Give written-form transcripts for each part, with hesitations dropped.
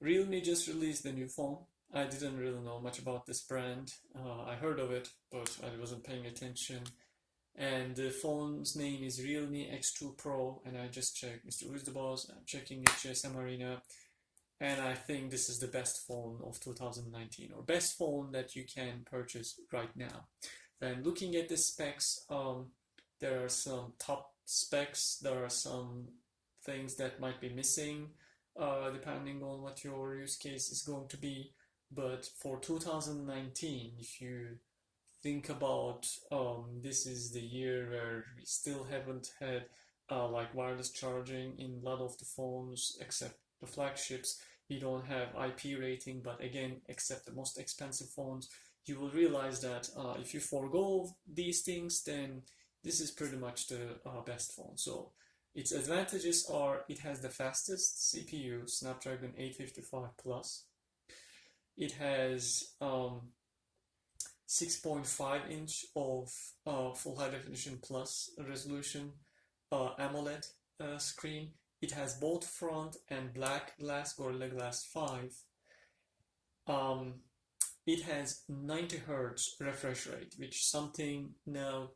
Realme just released the new phone. I didn't really know much about this brand. I heard of it, but I wasn't paying attention. And the phone's name is Realme X2 Pro, and I just checked Mr. Who's the Boss. I'm checking the GSM Arena, and I think this is the best phone of 2019, or best phone that you can purchase right now. Then looking at the specs, there are some top specs. There are some things that might be missing, depending on what your use case is going to be. But for 2019, if you think about, this is the year where we still haven't had like wireless charging in a lot of the phones except the flagships. We don't have IP rating, but again, except the most expensive phones, you will realize that if you forego these things, then this is pretty much the best phone. So its advantages are it has the fastest CPU, Snapdragon 855 Plus. It has 6.5-inch of full high definition plus resolution AMOLED screen. It has both front and black glass, Gorilla Glass 5. It has 90 Hz refresh rate, which something now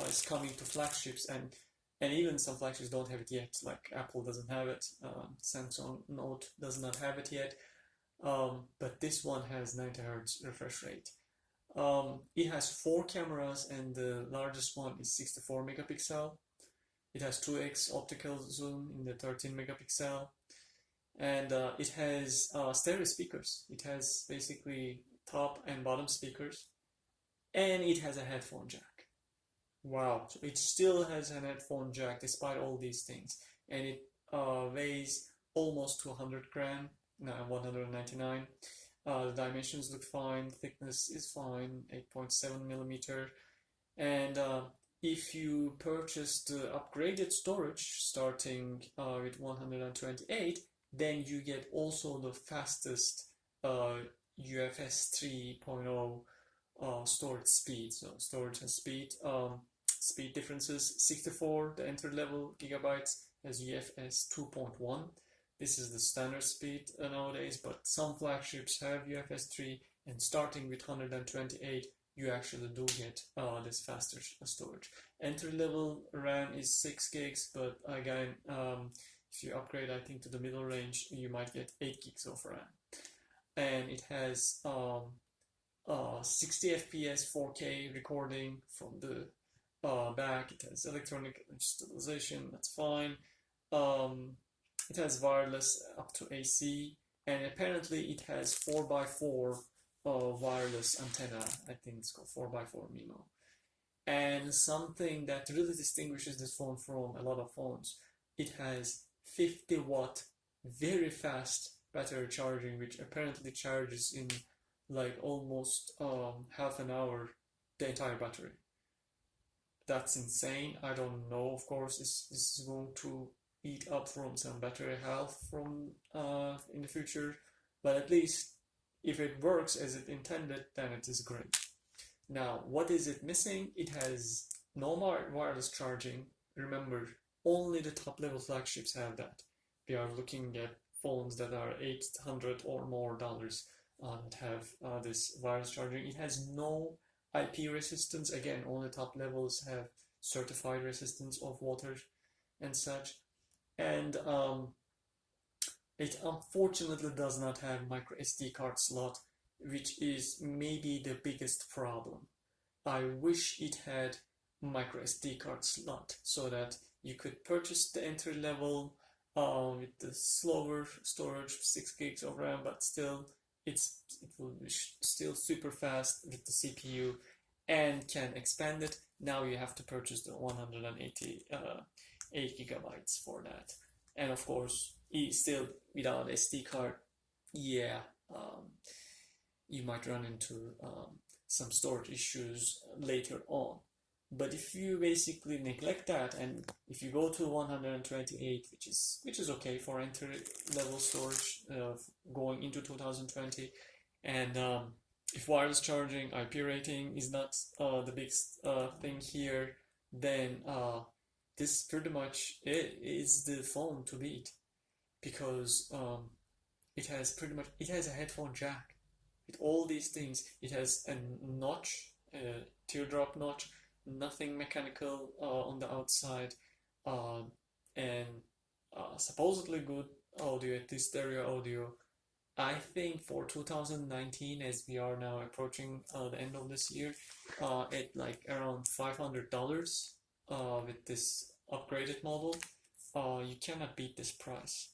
is coming to flagships, and even some flagships don't have it yet, like Apple doesn't have it, Samsung Note does not have it yet, but this one has 90 Hz refresh rate. It has 4 cameras, and the largest one is 64 megapixel. It has 2x optical zoom in the 13 megapixel, and it has stereo speakers. It has basically top and bottom speakers, and it has a headphone jack. Wow, so it still has an headphone jack despite all these things, and it weighs almost 200 gram, no, 199. The dimensions look fine, thickness is fine, 8.7 millimeter, and if you purchase the upgraded storage starting with 128, then you get also the fastest UFS 3.0 storage speed. So storage and speed differences. 64, the entry level gigabytes, has UFS 2.1. This is the standard speed nowadays, but some flagships have UFS 3, and starting with 128, you actually do get this faster storage. Entry level RAM is 6 gigs, but again, if you upgrade, I think, to the middle range, you might get 8 gigs of RAM. And it has 60 FPS 4K recording from the back. It has electronic stabilization, that's fine. It has wireless up to AC, and apparently it has 4x4 wireless antenna. I think it's called 4x4 MIMO. And something that really distinguishes this phone from a lot of phones, it has 50 watt very fast battery charging, which apparently charges in like almost half an hour the entire battery. That's insane. I don't know, of course, this is going to eat up from some battery health from in the future, but at least if it works as it intended, then it is great. Now, what is it missing? It has no wireless charging. Remember, only the top level flagships have that. We are looking at phones that are $800 or more that have this wireless charging. It has no IP resistance. Again, only top levels have certified resistance of water and such. And it unfortunately does not have MicroSD card slot, which is maybe the biggest problem. I wish it had MicroSD card slot so that you could purchase the entry level with the slower storage, 6 gigs of RAM, but still it will be still super fast with the CPU and can expand it. Now you have to purchase the 188 gigabytes for that, and of course still without SD card, yeah, you might run into some storage issues later on. But if you basically neglect that, and if you go to 128, which is okay for entry level storage going into 2020, and if wireless charging, IP rating is not the big thing here, then this pretty much is the phone to beat, because it has pretty much, it has a headphone jack with all these things. It has a notch, a teardrop notch, nothing mechanical on the outside, and supposedly good audio, at least stereo audio. I think for 2019, as we are now approaching the end of this year, at like around $500 with this upgraded model, you cannot beat this price.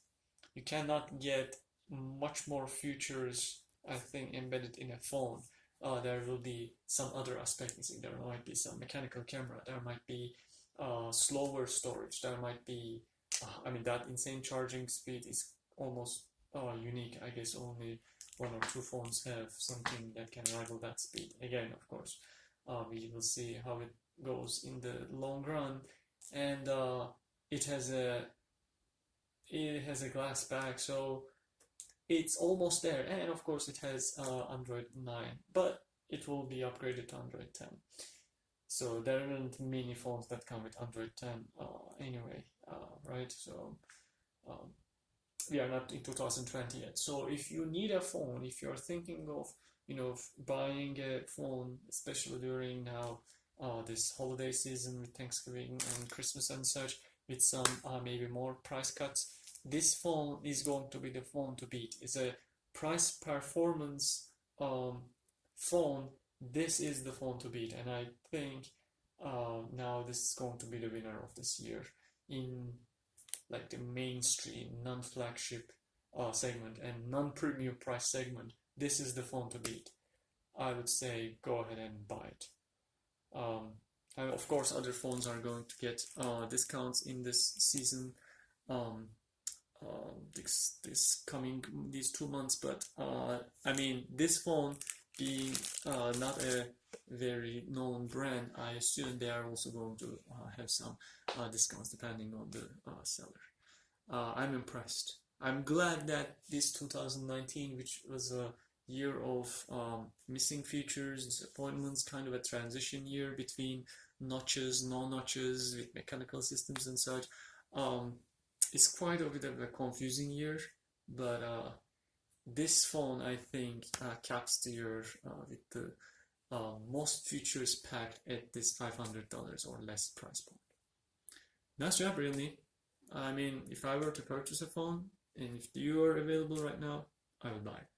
You cannot get much more features, I think, embedded in a phone. There will be some other aspects. There might be some mechanical camera. There might be slower storage. There might be, I mean, that insane charging speed is almost unique. I guess only one or two phones have something that can rival that speed. Again, of course, we will see how it goes in the long run. And it has a glass back, so it's almost there. And of course, it has Android 9, but it will be upgraded to Android 10. So there aren't many phones that come with Android 10 anyway, right? So we are not in 2020 yet. So if you need a phone, if you're thinking of, buying a phone, especially during now this holiday season with Thanksgiving and Christmas and such, with some maybe more price cuts, this phone is going to be the phone to beat. It's a price performance phone. This is the phone to beat, and I think now this is going to be the winner of this year in like the mainstream non-flagship segment and non-premium price segment. This is the phone to beat. I would say go ahead and buy it. And of course, other phones are going to get discounts in this season, these 2 months. But I mean, this phone being not a very known brand, I assume they are also going to have some discounts depending on the seller. I'm impressed. I'm glad that this 2019, which was a year of missing features, disappointments, kind of a transition year between notches, no notches, with mechanical systems and such, it's quite a bit of a confusing year. But this phone, I think, caps the year with the most features packed at this $500 or less price point. Nice job, Realme. I mean, if I were to purchase a phone, and if you are available right now, I would buy it.